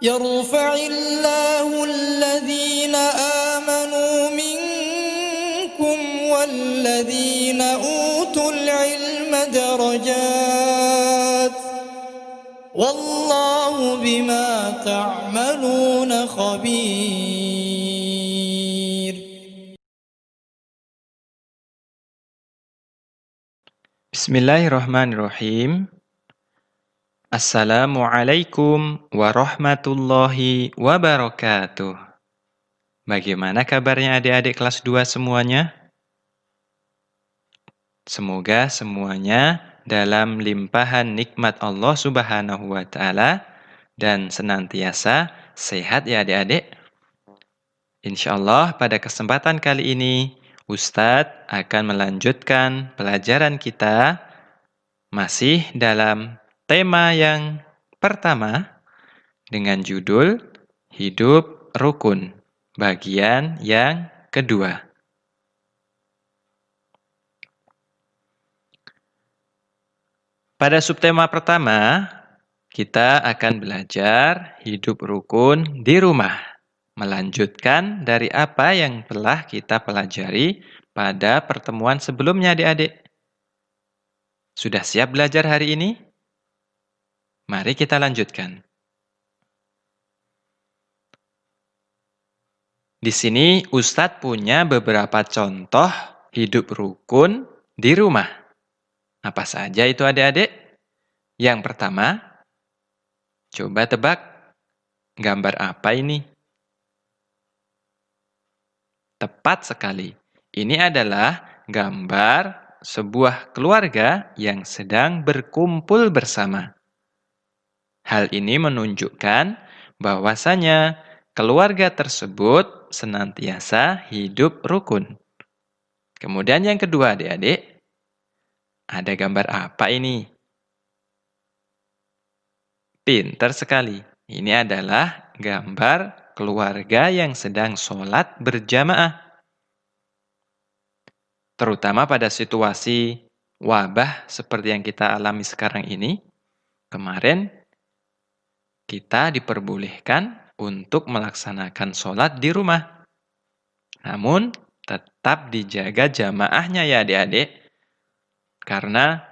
يرفع الله الذين آمنوا منكم والذين أوتوا العلم درجات والله بما تعملون خبير. Bismillahirrahmanirrahim. Assalamualaikum warahmatullahi wabarakatuh. Bagaimana kabarnya adik-adik kelas 2 semuanya? Semoga semuanya dalam limpahan nikmat Allah Subhanahu wa Ta'ala dan senantiasa sehat ya adik-adik. Insyaallah pada kesempatan kali ini Ustadz akan melanjutkan pelajaran kita masih dalam tema yang pertama dengan judul Hidup Rukun, bagian yang kedua. Pada subtema pertama, kita akan belajar hidup rukun di rumah, melanjutkan dari apa yang telah kita pelajari pada pertemuan sebelumnya adik-adik. Sudah siap belajar hari ini? Mari kita lanjutkan. Di sini Ustadz punya beberapa contoh hidup rukun di rumah. Apa saja itu adik-adik? Yang pertama, coba tebak gambar apa ini? Tepat sekali. Ini adalah gambar sebuah keluarga yang sedang berkumpul bersama. Hal ini menunjukkan bahwasanya keluarga tersebut senantiasa hidup rukun. Kemudian yang kedua adik-adik, ada gambar apa ini? Pintar sekali. Ini adalah gambar keluarga yang sedang sholat berjamaah. Terutama pada situasi wabah seperti yang kita alami sekarang ini, kemarin kita diperbolehkan untuk melaksanakan sholat di rumah. Namun, tetap dijaga jamaahnya ya adik-adik. Karena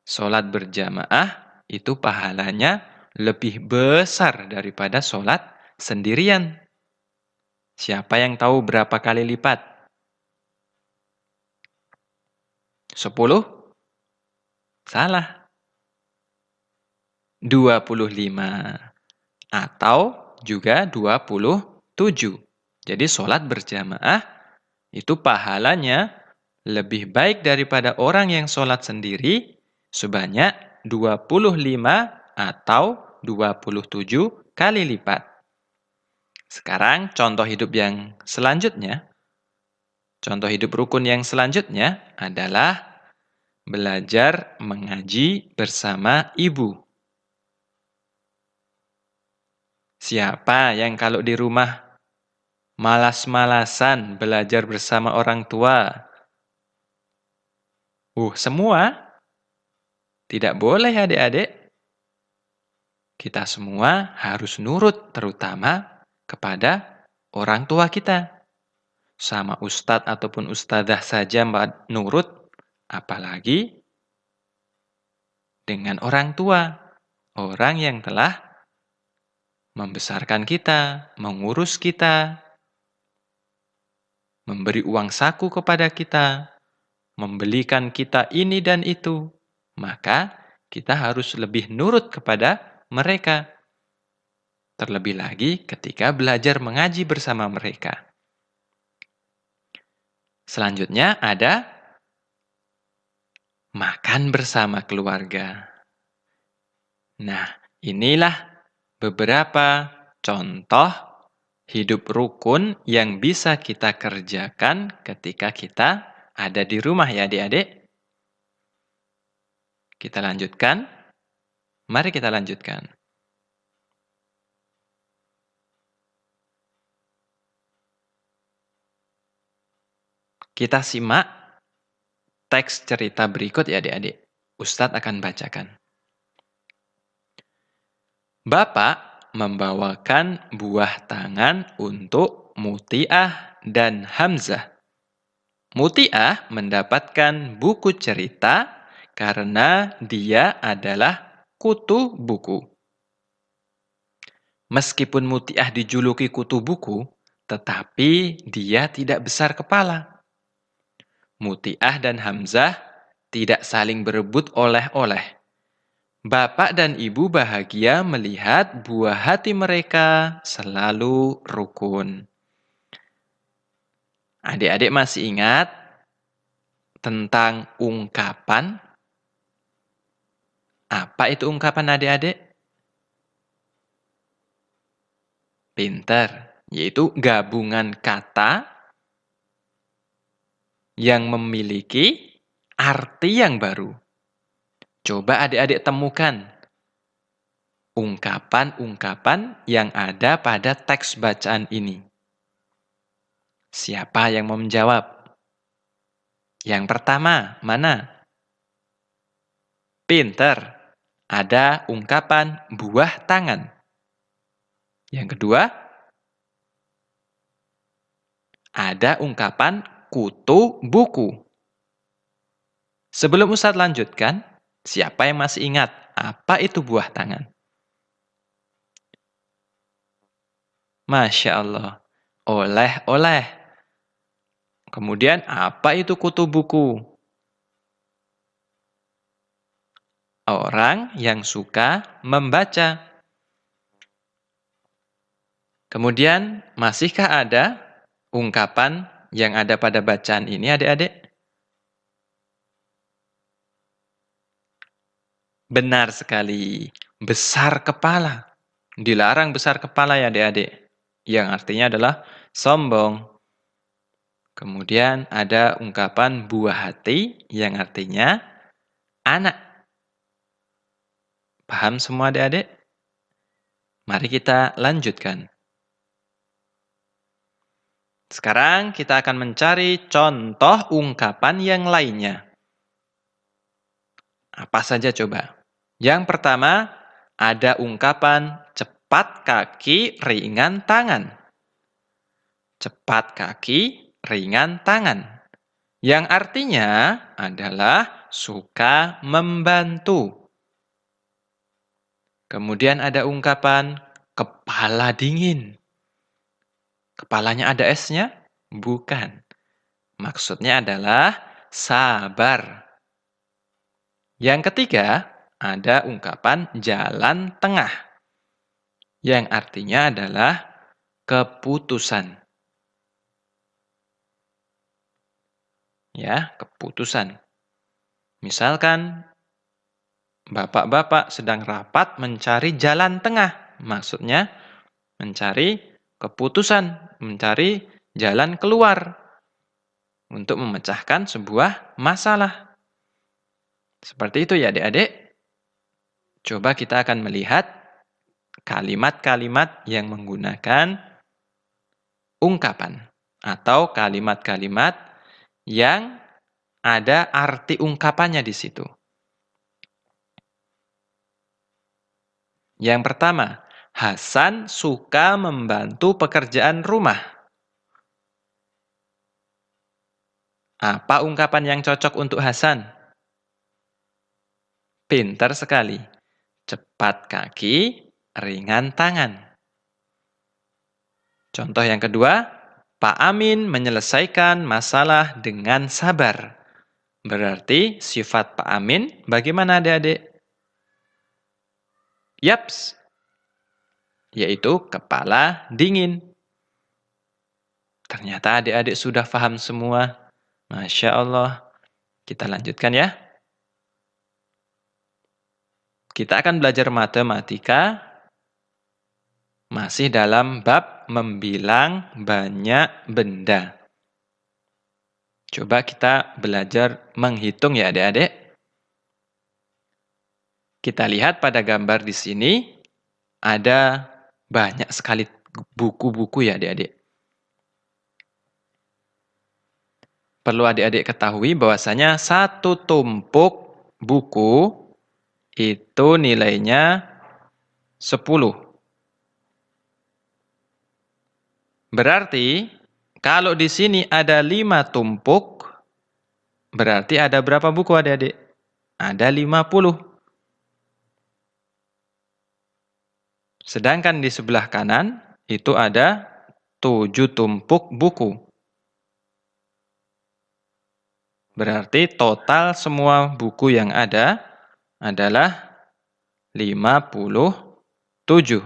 sholat berjamaah itu pahalanya lebih besar daripada sholat sendirian. Siapa yang tahu berapa kali lipat? 10? Salah. 25. Atau juga 27. Jadi sholat berjamaah itu pahalanya lebih baik daripada orang yang sholat sendiri sebanyak 25 atau 27 kali lipat. Sekarang contoh hidup yang selanjutnya. Contoh hidup rukun yang selanjutnya adalah belajar mengaji bersama ibu. Siapa yang kalau di rumah malas-malasan belajar bersama orang tua? Semua? Tidak boleh adik-adik. Kita semua harus nurut terutama kepada orang tua kita. Sama ustadz ataupun ustadzah saja nurut, apalagi dengan orang tua. Orang yang telah membesarkan kita, mengurus kita, memberi uang saku kepada kita, membelikan kita ini dan itu. Maka kita harus lebih nurut kepada mereka. Terlebih lagi ketika belajar mengaji bersama mereka. Selanjutnya ada makan bersama keluarga. Nah, inilah beberapa contoh hidup rukun yang bisa kita kerjakan ketika kita ada di rumah ya adik-adik. Kita lanjutkan. Mari kita lanjutkan. Kita simak teks cerita berikut ya adik-adik. Ustadz akan bacakan. Bapak membawakan buah tangan untuk Muti'ah dan Hamzah. Muti'ah mendapatkan buku cerita karena dia adalah kutu buku. Meskipun Muti'ah dijuluki kutu buku, tetapi dia tidak besar kepala. Muti'ah dan Hamzah tidak saling berebut oleh-oleh. Bapak dan ibu bahagia melihat buah hati mereka selalu rukun. Adik-adik masih ingat tentang ungkapan? Apa itu ungkapan adik-adik? Pinter, yaitu gabungan kata yang memiliki arti yang baru. Coba adik-adik temukan ungkapan-ungkapan yang ada pada teks bacaan ini. Siapa yang mau menjawab? Yang pertama, mana? Pinter. Ada ungkapan buah tangan. Yang kedua, ada ungkapan kutu buku. Sebelum Ustadz lanjutkan, siapa yang masih ingat apa itu buah tangan? Masya Allah. Oleh-oleh. Kemudian apa itu kutu buku? Orang yang suka membaca. Kemudian masihkah ada ungkapan yang ada pada bacaan ini adik-adik? Benar sekali. Besar kepala. Dilarang besar kepala ya adik-adik. Yang artinya adalah sombong. Kemudian ada ungkapan buah hati yang artinya anak. Paham semua adik-adik? Mari kita lanjutkan. Sekarang kita akan mencari contoh ungkapan yang lainnya. Apa saja coba? Yang pertama, ada ungkapan cepat kaki, ringan tangan. Cepat kaki, ringan tangan. Yang artinya adalah suka membantu. Kemudian ada ungkapan kepala dingin. Kepalanya ada S-nya? Bukan. Maksudnya adalah sabar. Yang ketiga, ada ungkapan jalan tengah. Yang artinya adalah keputusan. Ya, keputusan. Misalkan bapak-bapak sedang rapat mencari jalan tengah. Maksudnya mencari keputusan, mencari jalan keluar untuk memecahkan sebuah masalah. Seperti itu ya adik-adik. Coba kita akan melihat kalimat-kalimat yang menggunakan ungkapan atau kalimat-kalimat yang ada arti ungkapannya di situ. Yang pertama, Hasan suka membantu pekerjaan rumah. Apa ungkapan yang cocok untuk Hasan? Pintar sekali. Cepat kaki, ringan tangan. Contoh yang kedua, Pak Amin menyelesaikan masalah dengan sabar. Berarti sifat Pak Amin bagaimana adik-adik? Yaps, yaitu kepala dingin. Ternyata adik-adik sudah paham semua. Masya Allah. Kita lanjutkan ya. Kita akan belajar matematika masih dalam bab membilang banyak benda. Coba kita belajar menghitung ya adik-adik. Kita lihat pada gambar di sini ada banyak sekali buku-buku ya adik-adik. Perlu adik-adik ketahui bahwasanya satu tumpuk buku itu nilainya 10. Berarti kalau di sini ada 5 tumpuk, berarti ada berapa buku adik-adik? Ada 50. Sedangkan di sebelah kanan itu ada 7 tumpuk buku. Berarti total semua buku yang ada adalah 57.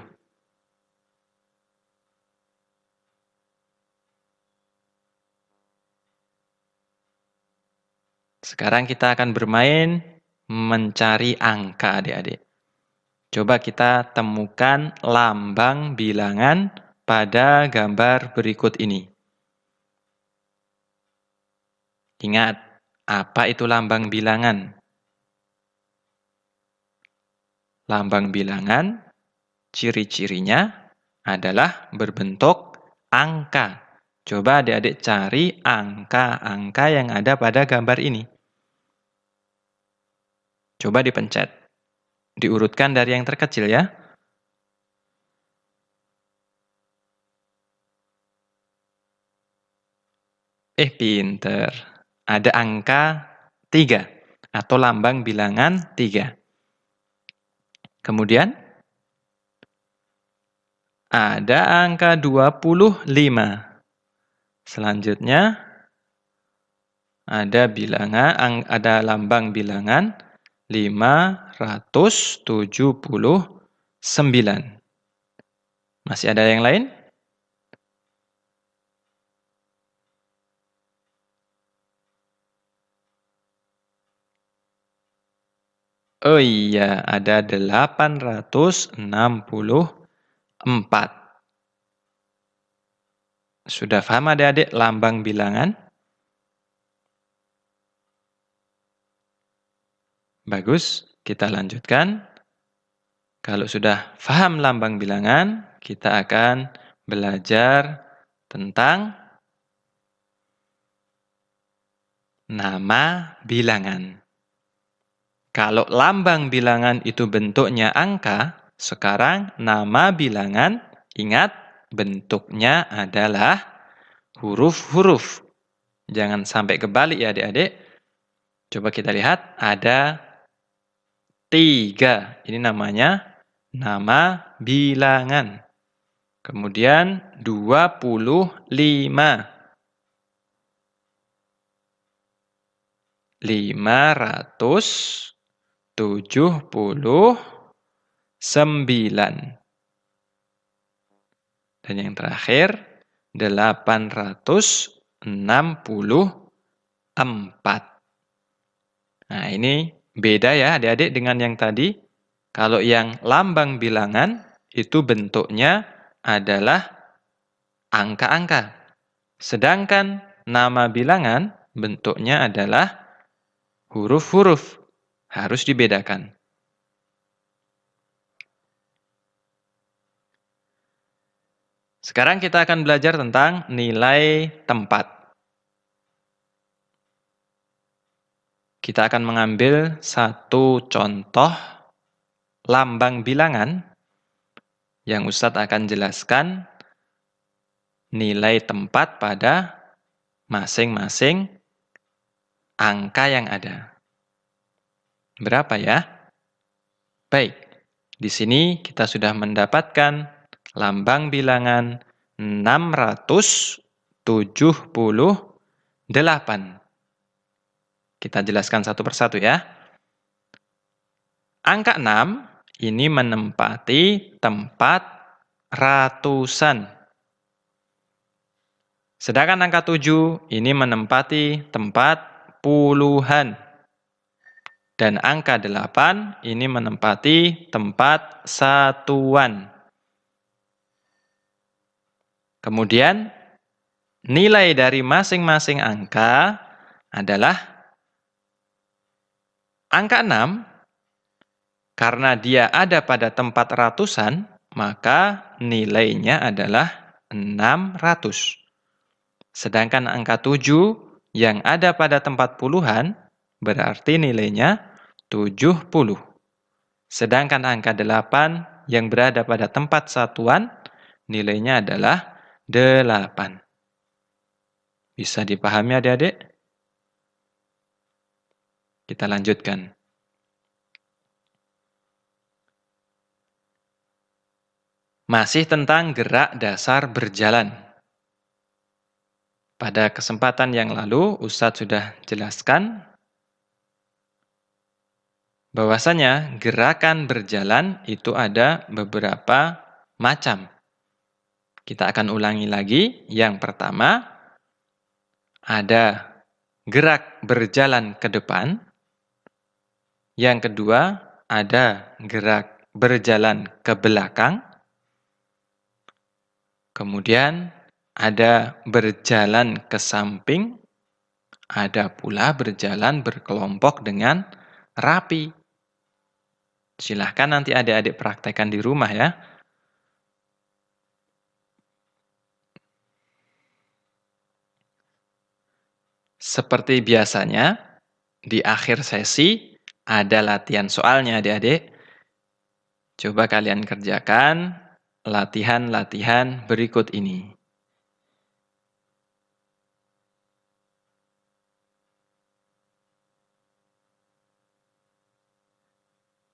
Sekarang kita akan bermain mencari angka adik-adik. Coba kita temukan lambang bilangan pada gambar berikut ini. Ingat, apa itu lambang bilangan? Lambang bilangan, ciri-cirinya adalah berbentuk angka. Coba adik-adik cari angka-angka yang ada pada gambar ini. Coba dipencet. Diurutkan dari yang terkecil ya. Pinter. Ada angka 3 atau lambang bilangan 3. Kemudian ada angka 25. Selanjutnya ada lambang bilangan 579. Masih ada yang lain? Oh iya, ada 864. Sudah paham adik-adik lambang bilangan? Bagus, kita lanjutkan. Kalau sudah paham lambang bilangan, kita akan belajar tentang nama bilangan. Kalau lambang bilangan itu bentuknya angka, sekarang nama bilangan, ingat bentuknya adalah huruf-huruf. Jangan sampai kebalik ya adik-adik. Coba kita lihat, ada 3. Ini namanya nama bilangan. Kemudian 25. 579. Dan yang terakhir 864. Nah, ini beda ya adik-adik dengan yang tadi. Kalau yang lambang bilangan itu bentuknya adalah angka-angka. Sedangkan nama bilangan bentuknya adalah huruf-huruf. Harus dibedakan. Sekarang kita akan belajar tentang nilai tempat. Kita akan mengambil satu contoh lambang bilangan yang Ustadz akan jelaskan nilai tempat pada masing-masing angka yang ada. Berapa ya? Baik, di sini kita sudah mendapatkan lambang bilangan 678. Kita jelaskan satu persatu ya. Angka 6 ini menempati tempat ratusan. Sedangkan angka 7 ini menempati tempat puluhan. Dan angka 8 ini menempati tempat satuan. Kemudian nilai dari masing-masing angka adalah angka 6, karena dia ada pada tempat ratusan, maka nilainya adalah 600. Sedangkan angka 7 yang ada pada tempat puluhan, berarti nilainya 70. Sedangkan angka 8 yang berada pada tempat satuan, nilainya adalah 8. Bisa dipahami adik-adik? Kita lanjutkan. Masih tentang gerak dasar berjalan. Pada kesempatan yang lalu, Ustadz sudah jelaskan bahwasanya gerakan berjalan itu ada beberapa macam. Kita akan ulangi lagi. Yang pertama, ada gerak berjalan ke depan. Yang kedua, ada gerak berjalan ke belakang. Kemudian, ada berjalan ke samping. Ada pula berjalan berkelompok dengan rapi. Silahkan nanti adik-adik praktekkan di rumah ya. Seperti biasanya, di akhir sesi ada latihan soalnya adik-adik. Coba kalian kerjakan latihan-latihan berikut ini.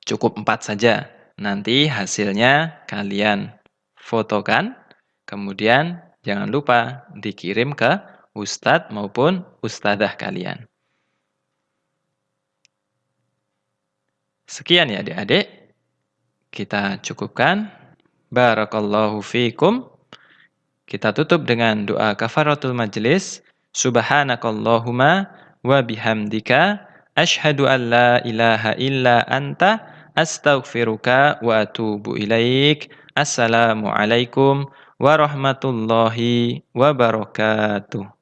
Cukup 4 saja. Nanti hasilnya kalian fotokan, kemudian jangan lupa dikirim ke ustadz maupun ustadzah kalian. Sekian ya adik-adik. Kita cukupkan. Barakallahu fiikum. Kita tutup dengan doa kafaratul majlis. Subhanakallahumma wa bihamdika asyhadu an la ilaha illa anta astaghfiruka wa atubu ilaik. Assalamualaikum warahmatullahi wabarakatuh.